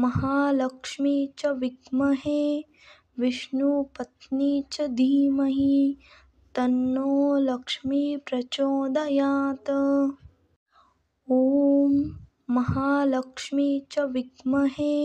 महालक्ष्मी च विद्महे विष्णुपत्नी च धीमहि तन्नो लक्ष्मी प्रचोदयात्। ॐ महालक्ष्मी च विद्महे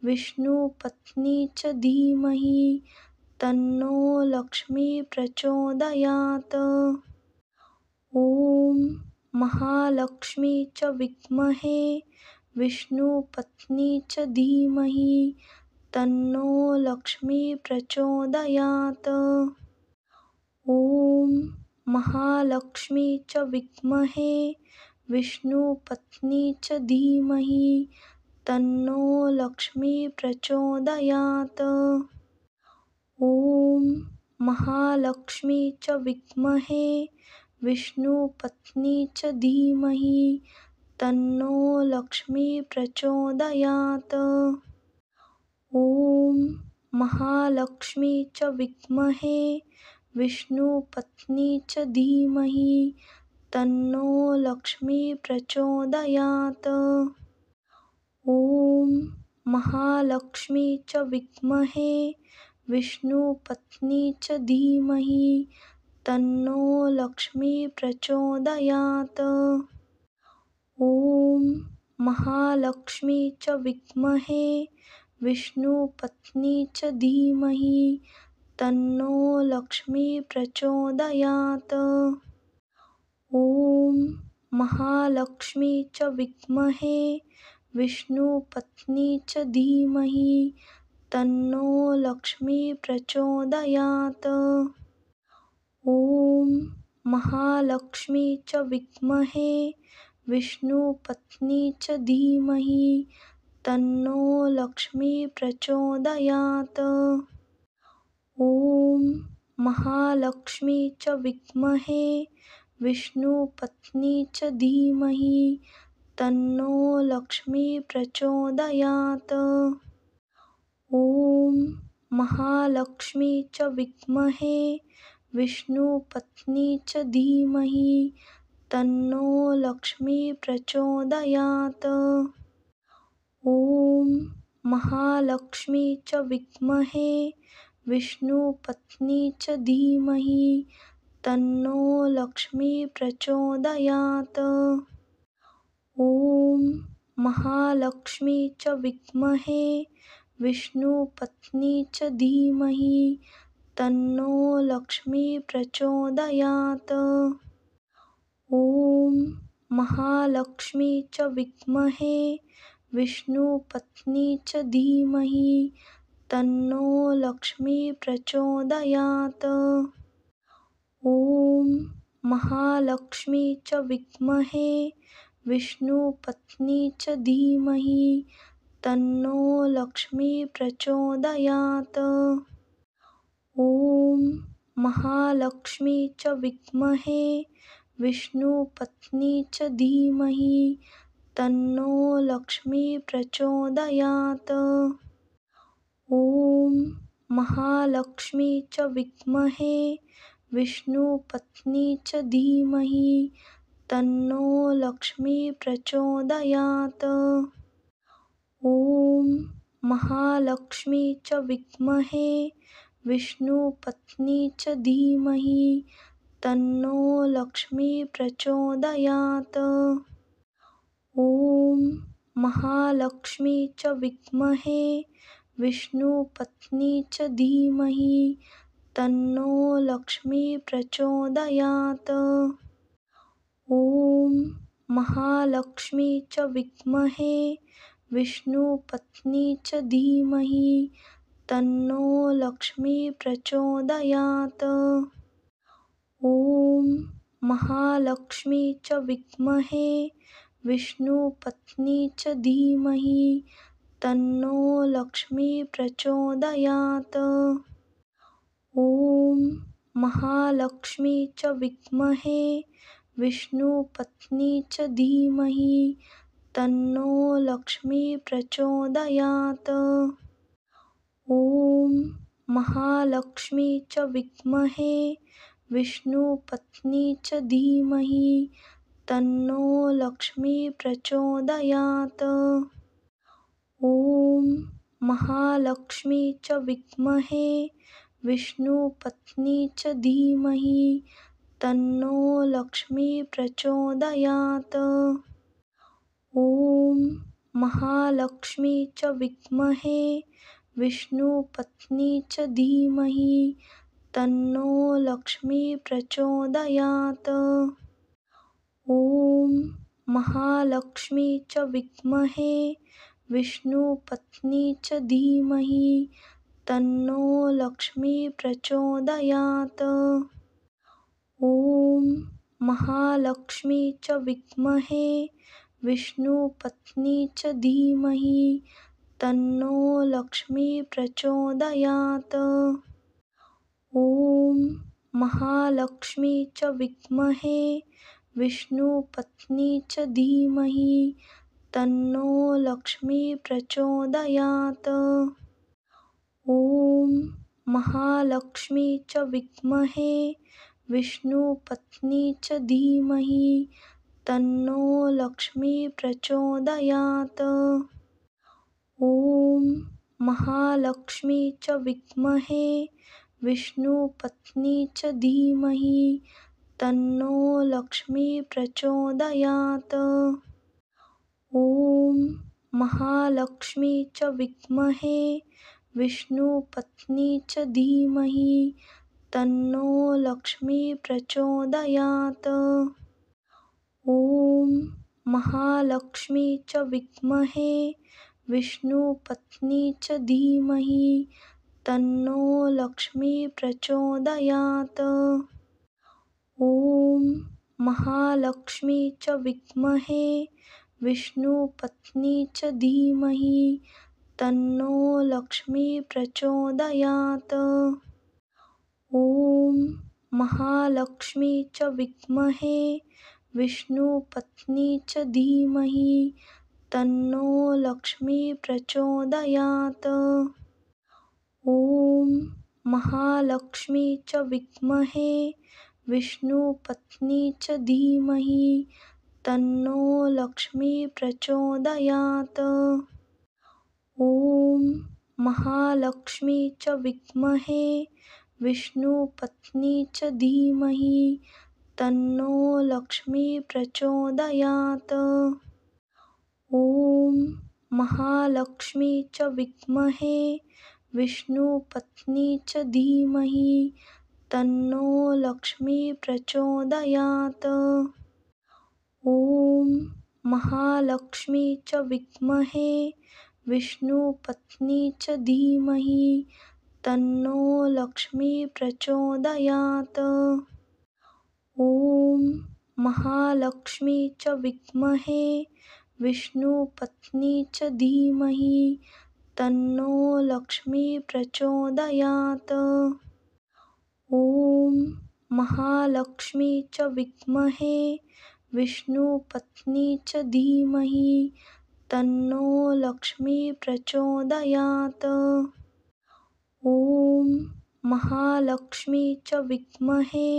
विष्णुपत्नी च धीमहि तन्नो लक्ष्मी प्रचोदयात्। ॐ महालक्ष्मी च विद्महे विष्णुपत्नी च धीमहि तन्नो लक्ष्मी प्रचोदयात्। ॐ महालक्ष्मी च विद्महे विष्णुपत्नी च धीमहि तन्नो लक्ष्मी प्रचोदयात्। ॐ महालक्ष्मी च विद्महे विष्णुपत्नी च धीमहि तन्नो लक्ष्मी प्रचोदयात्। ॐ महालक्ष्मी च विद्महे विष्णुपत्नी च धीमहि तन्नो लक्ष्मी प्रचोदयात्। ॐ महालक्ष्मी च विद्महे विष्णुपत्नी च धीमहि तन्नो लक्ष्मी प्रचोदयात्। ॐ महालक्ष्मी च विद्महे विष्णुपत्नी च धीमहि तन्नो लक्ष्मी प्रचोदयात्। ॐ महालक्ष्मी च विद्महे विष्णुपत्नी च धीमहि तन्नो लक्ष्मी प्रचोदयात्। ॐ महालक्ष्मी च विद्महे विष्णुपत्नी च धीमहि तन्नो लक्ष्मी प्रचोदयात्। ॐ महालक्ष्मी च विद्महे विष्णुपत्नी च धीमहि तन्नो लक्ष्मी प्रचोदयात्। ॐ महालक्ष्मी च विद्महे विष्णुपत्नी च धीमहि तन्नो लक्ष्मी प्रचोदयात्। ॐ महालक्ष्मी च विद्महे विष्णुपत्नी च धीमहि तन्नो लक्ष्मी प्रचोदयात्। ॐ महालक्ष्मी च विद्महे विष्णुपत्नी च धीमहि तन्नो लक्ष्मी प्रचोदयात्। ॐ महालक्ष्मी च विद्महे विष्णुपत्नी च धीमहि तन्नो लक्ष्मी प्रचोदयात्। ॐ महालक्ष्मी च विद्महे विष्णुपत्नी च धीमहि तन्नो लक्ष्मी प्रचोदयात्। ॐ महालक्ष्मी च विद्महे विष्णुपत्नी च धीमहि तन्नो लक्ष्मी प्रचोदयात्। ॐ महालक्ष्मी च विद्महे विष्णुपत्नी च धीमहि तन्नो लक्ष्मी प्रचोदयात्। ॐ महालक्ष्मी च विद्महे विष्णुपत्नी च धीमहि तन्नो लक्ष्मी प्रचोदयात्। ॐ महालक्ष्मी च विद्महे विष्णुपत्नी च धीमहि तन्नो लक्ष्मी प्रचोदयात्। ॐ महालक्ष्मी च विद्महे विष्णुपत्नी च धीमहि तन्नो लक्ष्मी प्रचोदयात्। ॐ महालक्ष्मी च विद्महे विष्णुपत्नी च धीमहि तन्नो लक्ष्मी प्रचोदयात्। ॐ महालक्ष्मी च विद्महे विष्णुपत्नी च धीमहि तन्नो लक्ष्मी प्रचोदयात्। ॐ महालक्ष्मी च विद्महे विष्णुपत्नी च धीमहि तन्नो लक्ष्मी प्रचोदयात्। ॐ महालक्ष्मी च विद्महे विष्णुपत्नी च धीमहि तन्नो लक्ष्मी प्रचोदयात्। ॐ महालक्ष्मी च विद्महे विष्णुपत्नी च धीमहि तन्नो लक्ष्मी प्रचोदयात्। ॐ महालक्ष्मी च विद्महे विष्णुपत्नी च धीमहि तन्नो लक्ष्मी प्रचोदयात्। ॐ महालक्ष्मी च विद्महे विष्णुपत्नी च धीमहि तन्नो लक्ष्मी प्रचोदयात्। ॐ महालक्ष्मी च विद्महे विष्णुपत्नी च धीमहि तन्नो लक्ष्मी प्रचोदयात्। ॐ महालक्ष्मी च विद्महे विष्णुपत्नी च धीमहि तन्नो लक्ष्मी प्रचोदयात्। ॐ महालक्ष्मी च विद्महे विष्णुपत्नी च धीमहि तन्नो लक्ष्मी प्रचोदयात्। ॐ महालक्ष्मी च विद्महे विष्णुपत्नी च धीमहि तन्नो लक्ष्मी प्रचोदयात्। ॐ महालक्ष्मी च विद्महे विष्णुपत्नी च धीमहि तन्नो लक्ष्मी प्रचोदयात्। ॐ महालक्ष्मी च विद्महे विष्णुपत्नी च धीमहि तन्नो लक्ष्मी प्रचोदयात्। ॐ महालक्ष्मी च विद्महे विष्णुपत्नी च धीमहि तन्नो लक्ष्मी प्रचोदयात्। ॐ महालक्ष्मी च विद्महे विष्णुपत्नी च धीमहि तन्नो लक्ष्मी प्रचोदयात्। ॐ महालक्ष्मी च विद्महे विष्णुपत्नी च धीमहि तन्नो लक्ष्मी प्रचोदयात्। ॐ महालक्ष्मी च विद्महे विष्णुपत्नी च धीमहि तन्नो लक्ष्मी प्रचोदयात्। ॐ महालक्ष्मी च विद्महे विष्णुपत्नी च धीमहि तन्नो लक्ष्मी प्रचोदयात्। ॐ महालक्ष्मी च विद्महे विष्णुपत्नी च धीमहि तन्नो लक्ष्मी प्रचोदयात्। ॐ महालक्ष्मी च विद्महे विष्णुपत्नी च धीमहि तन्नो लक्ष्मी प्रचोदयात्। ॐ महालक्ष्मी च विद्महे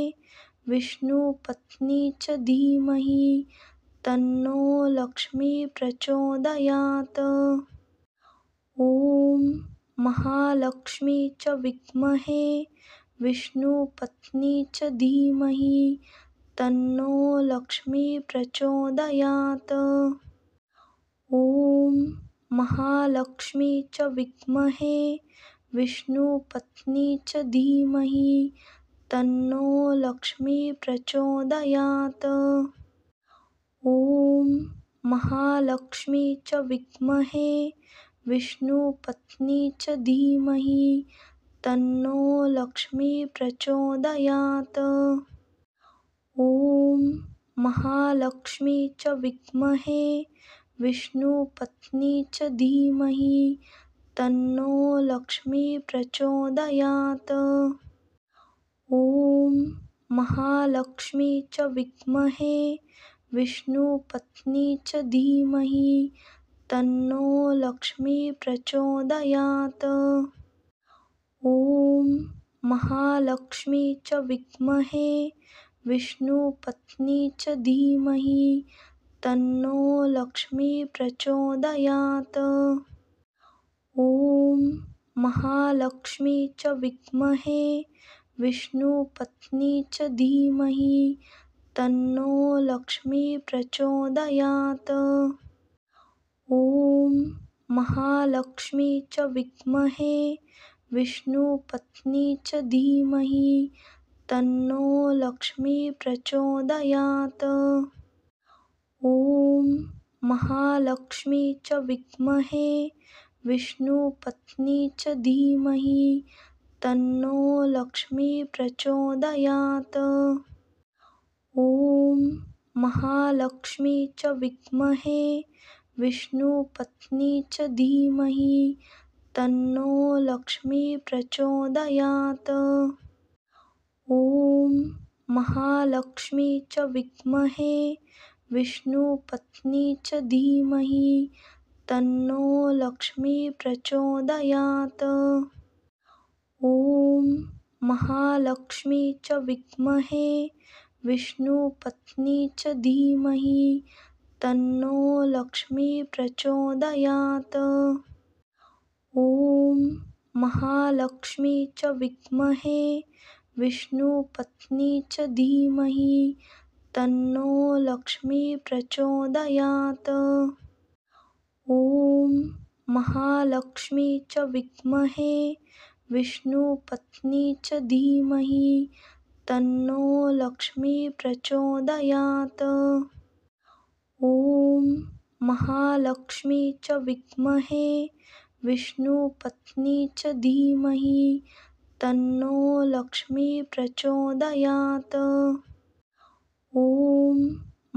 विष्णुपत्नी च धीमहि तन्नो लक्ष्मी प्रचोदयात्। ॐ महालक्ष्मी च विद्महे विष्णुपत्नी च धीमहि तन्नो लक्ष्मी प्रचोदयात्। ॐ महालक्ष्मी च विद्महे विष्णुपत्नी च धीमहि तन्नो लक्ष्मी प्रचोदयात्। ॐ महालक्ष्मी च विद्महे विष्णुपत्नी च धीमहि तन्नो लक्ष्मी प्रचोदयात्। ॐ महालक्ष्मी च विद्महे विष्णुपत्नी च धीमहि तन्नो लक्ष्मी प्रचोदयात्। ॐ महालक्ष्मी च विद्महे विष्णुपत्नी च धीमहि तन्नो लक्ष्मी प्रचोदयात्। ॐ महालक्ष्मी च विद्महे विष्णुपत्नी च धीमहि तन्नो लक्ष्मी प्रचोदयात्। ॐ महालक्ष्मी च विद्महे विष्णुपत्नी च धीमहि तन्नो लक्ष्मी प्रचोदयात्। ॐ महालक्ष्मी च विद्महे विष्णुपत्नी च धीमहि तन्नो लक्ष्मी प्रचोदयात्। ॐ महालक्ष्मी च विद्महे विष्णुपत्नी च धीमहि तन्नो लक्ष्मी प्रचोदयात्। ॐ महालक्ष्मी च विद्महे विष्णुपत्नी च धीमहि तन्नो लक्ष्मी प्रचोदयात्। ॐ महालक्ष्मी च विद्महे विष्णुपत्नी च धीमहि तन्नो लक्ष्मी प्रचोदयात्। ॐ महालक्ष्मी च विद्महे विष्णुपत्नी च धीमहि तन्नो लक्ष्मी प्रचोदयात्। ॐ महालक्ष्मी च विद्महे विष्णुपत्नी च धीमहि तन्नो लक्ष्मी प्रचोदयात्। ॐ महालक्ष्मी च विद्महे विष्णुपत्नी च धीमहि तन्नो लक्ष्मी प्रचोदयात्। ॐ महालक्ष्मी च विद्महे विष्णुपत्नी च धीमहि तन्नो लक्ष्मी प्रचोदयात्। ॐ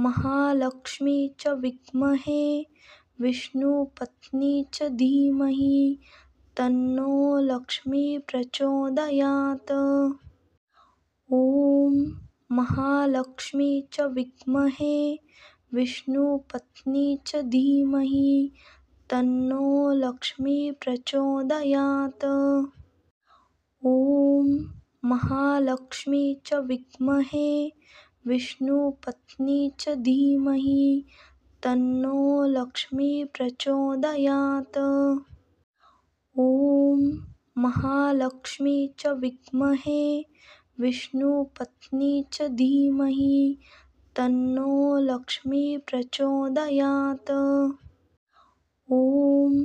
महालक्ष्मी च विद्महे विष्णुपत्नी च धीमहि तन्नो लक्ष्मी प्रचोदयात्। ॐ महालक्ष्मी च विद्महे विष्णुपत्नी च धीमहि तन्नो लक्ष्मी प्रचोदयात्। ॐ महालक्ष्मी च विद्महे विष्णुपत्नी च धीमहि तन्नो लक्ष्मी प्रचोदयात्। ॐ महालक्ष्मी च विद्महे विष्णुपत्नी च धीमहि तन्नो लक्ष्मी प्रचोदयात्। ॐ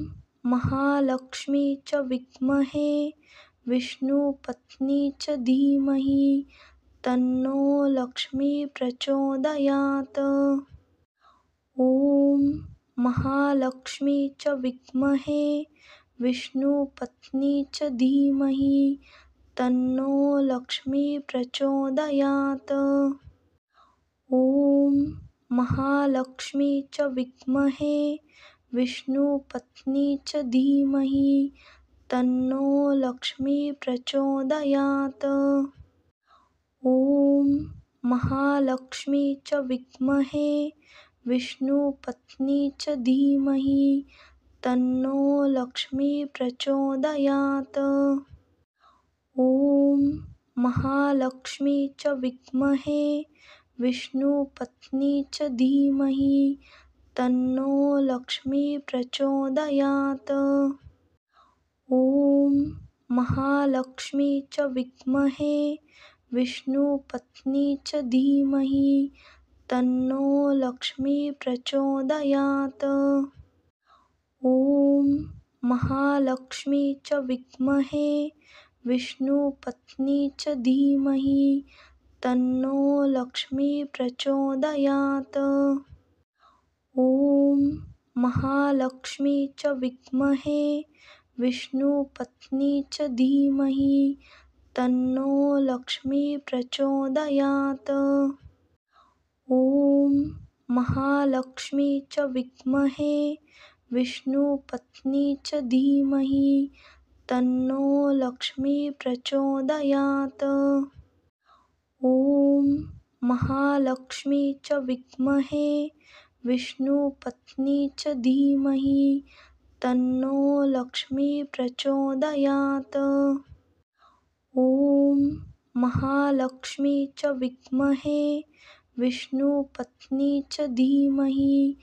महालक्ष्मी च विद्महे विष्णुपत्नी च धीमहि तन्नो लक्ष्मी प्रचोदयात्। ॐ महालक्ष्मी च विद्महे विष्णुपत्नी च धीमहि तन्नो लक्ष्मी प्रचोदयात्। ॐ महालक्ष्मी च विद्महे विष्णुपत्नी च धीमहि तन्नो लक्ष्मी प्रचोदयात्। ॐ महालक्ष्मी च विद्महे विष्णुपत्नी च धीमहि तन्नो लक्ष्मी प्रचोदयात्। ॐ महालक्ष्मी च विद्महे विष्णुपत्नी च धीमहि तन्नो लक्ष्मी प्रचोदयात्। ॐ महालक्ष्मी च विद्महे विष्णुपत्नी च धीमहि तन्नो लक्ष्मी प्रचोदयात्। ॐ महालक्ष्मी च विद्महे विष्णुपत्नी च धीमहि तन्नो लक्ष्मी प्रचोदयात्। ॐ महालक्ष्मी च विद्महे विष्णुपत्नी च धीमहि तन्नो लक्ष्मी प्रचोदयात्। ॐ महालक्ष्मी च विद्महे विष्णुपत्नी च धीमहि तन्नो लक्ष्मी प्रचोदयात्। ॐ महालक्ष्मी च विद्महे विष्णुपत्नी च धीमहि तन्नो लक्ष्मी प्रचोदयात्। ॐ महालक्ष्मी च विद्महे विष्णुपत्नी च धीमहि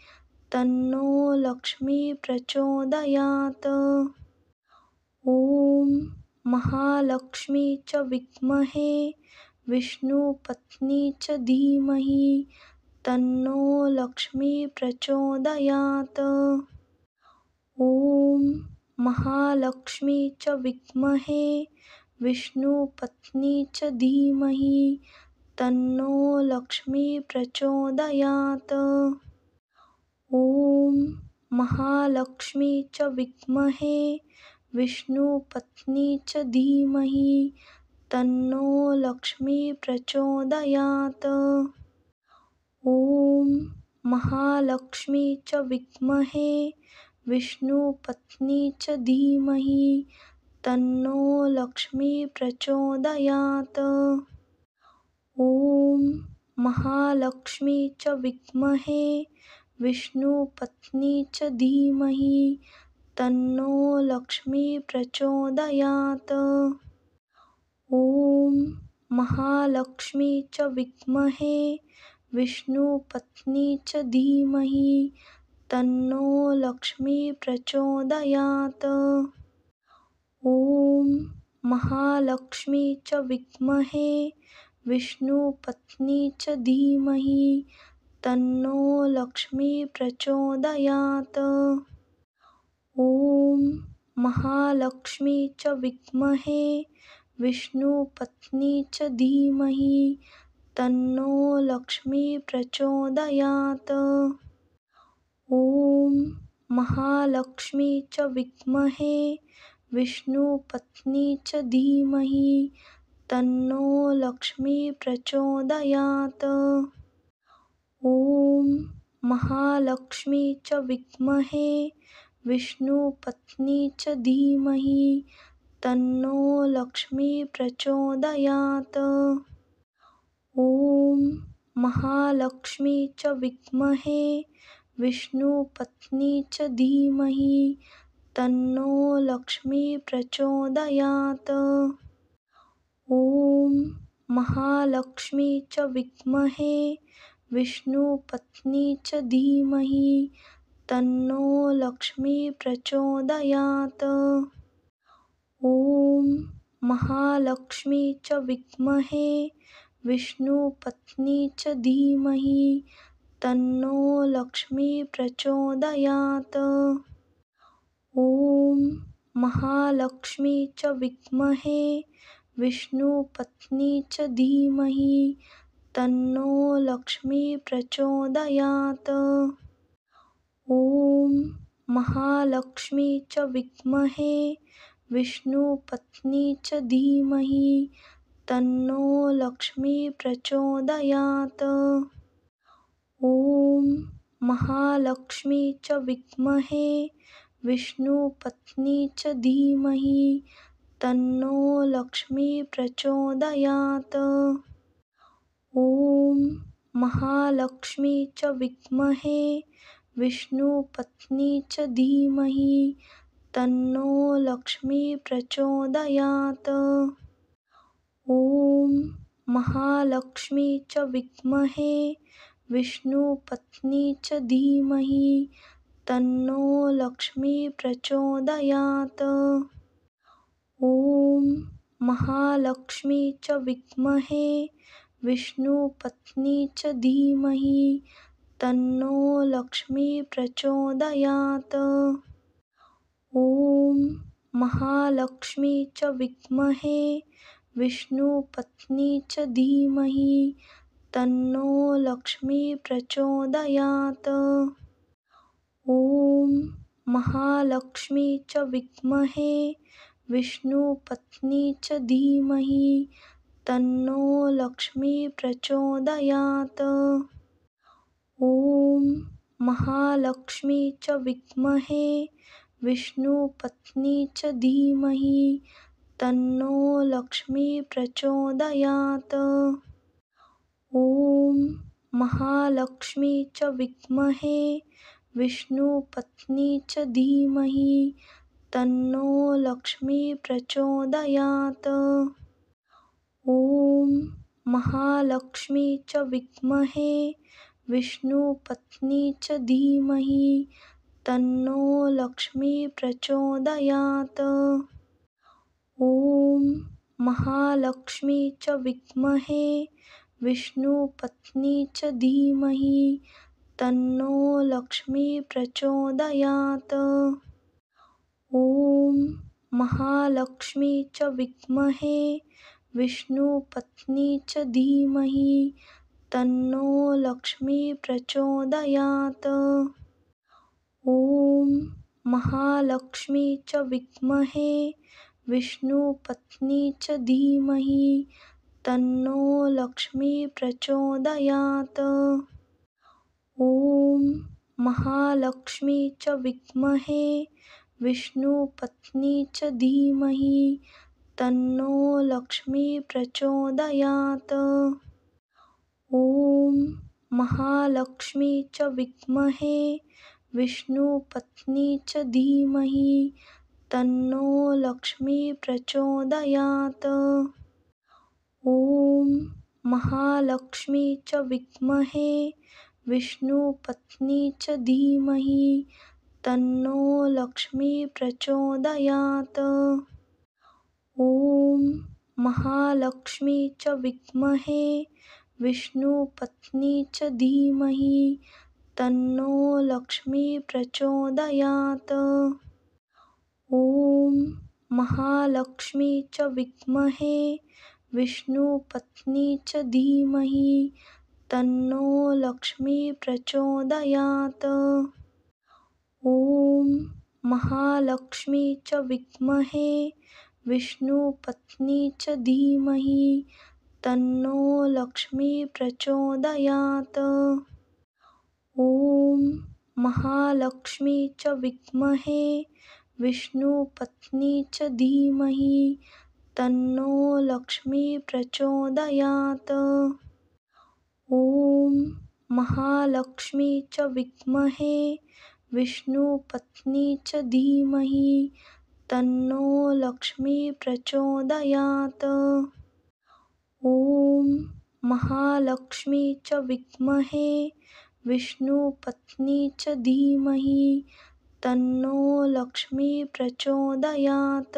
तन्नो लक्ष्मी प्रचोदयात्। ॐ महालक्ष्मी च विद्महे विष्णुपत्नी च धीमहि तन्नो लक्ष्मी प्रचोदयात्। ॐ महालक्ष्मी च विद्महे विष्णुपत्नी च धीमहि तन्नो लक्ष्मी प्रचोदयात्। ॐ महालक्ष्मी च विद्महे विष्णुपत्नी च धीमहि तन्नो लक्ष्मी प्रचोदयात्। ॐ महालक्ष्मी च विद्महे विष्णुपत्नी च धीमहि तन्नो लक्ष्मी प्रचोदयात्। ॐ महालक्ष्मी च विद्महे विष्णुपत्नी च धीमहि तन्नो लक्ष्मी प्रचोदयात्। ॐ महालक्ष्मी च विद्महे विष्णुपत्नी च धीमहि तन्नो लक्ष्मी प्रचोदयात्। ॐ महालक्ष्मी च विद्महे विष्णुपत्नी च धीमहि तन्नो लक्ष्मी प्रचोदयात्। ॐ महालक्ष्मी च विद्महे विष्णुपत्नी च धीमहि तन्नो लक्ष्मी प्रचोदयात्। ॐ महालक्ष्मी च विद्महे विष्णुपत्नी च धीमहि तन्नो लक्ष्मी प्रचोदयात्। ॐ महालक्ष्मी च विद्महे विष्णुपत्नी च धीमहि तन्नो लक्ष्मी प्रचोदयात्। ॐ महालक्ष्मी च विद्महे विष्णुपत्नी च धीमहि तन्नो लक्ष्मी प्रचोदयात्। ॐ महालक्ष्मी च विद्महे विष्णुपत्नी च धीमहि तन्नो लक्ष्मी प्रचोदयात्। ॐ महालक्ष्मी च विद्महे विष्णुपत्नी च धीमहि तन्नो लक्ष्मी प्रचोदयात्। ॐ महालक्ष्मी च विद्महे विष्णुपत्नी च धीमहि तन्नो लक्ष्मी प्रचोदयात्। ॐ महालक्ष्मी च विद्महे विष्णुपत्नी च धीमहि तन्नो लक्ष्मी प्रचोदयात्। ॐ महालक्ष्मी च विद्महे विष्णुपत्नी च धीमहि तन्नो लक्ष्मी प्रचोदयात्। ॐ महालक्ष्मी च विद्महे विष्णुपत्नी च धीमहि तन्नो लक्ष्मी प्रचोदयात्। ॐ महालक्ष्मी च विद्महे विष्णुपत्नी च धीमहि तन्नो लक्ष्मी प्रचोदयात्। ॐ महालक्ष्मी च विद्महे विष्णुपत्नी च धीमहि तन्नो लक्ष्मी प्रचोदयात्। ॐ महालक्ष्मी च विद्महे विष्णुपत्नी च धीमहि तन्नो लक्ष्मी प्रचोदयात्। ॐ महालक्ष्मी च विद्महे विष्णुपत्नी च धीमहि तन्नो लक्ष्मी प्रचोदयात्। ॐ महालक्ष्मी च विद्महे विष्णुपत्नी च धीमहि तन्नो लक्ष्मी प्रचोदयात्। ॐ महालक्ष्मी च विद्महे विष्णुपत्नी च धीमहि तन्नो लक्ष्मी प्रचोदयात्। ॐ महालक्ष्मी च विद्महे विष्णुपत्नी च धीमहि तन्नो लक्ष्मी प्रचोदयात्। ॐ महालक्ष्मी च विद्महे विष्णुपत्नी च धीमहि तन्नो लक्ष्मी प्रचोदयात्। ॐ महालक्ष्मी च विद्महे विष्णुपत्नी च धीमहि तन्नो लक्ष्मी प्रचोदयात्। ॐ महालक्ष्मी च विद्महे विष्णुपत्नी च धीमहि तन्नो लक्ष्मी प्रचोदयात्। ॐ महालक्ष्मी च विद्महे विष्णुपत्नी च धीमहि तन्नो लक्ष्मी प्रचोदयात्। ॐ महालक्ष्मी च विद्महे विष्णुपत्नी च धीमहि तन्नो लक्ष्मी प्रचोदयात्। ॐ महालक्ष्मी च विद्महे विष्णुपत्नी च धीमहि तन्नो लक्ष्मी प्रचोदयात्। ॐ महालक्ष्मी च विद्महे विष्णुपत्नी च धीमहि तन्नो लक्ष्मी प्रचोदयात्। ॐ महालक्ष्मी च विद्महे विष्णुपत्नी च धीमहि तन्नो लक्ष्मी प्रचोदयात्। ॐ महालक्ष्मी च विद्महे विष्णुपत्नी च धीमहि तन्नो लक्ष्मी प्रचोदयात्। ॐ महालक्ष्मी च विद्महे विष्णुपत्नी च धीमहि तन्नो लक्ष्मी प्रचोदयात्। ॐ महालक्ष्मी च विद्महे विष्णुपत्नी च धीमहि तन्नो लक्ष्मी प्रचोदयात्। ॐ महालक्ष्मी च विद्महे विष्णुपत्नी च धीमहि तन्नो लक्ष्मी प्रचोदयात्।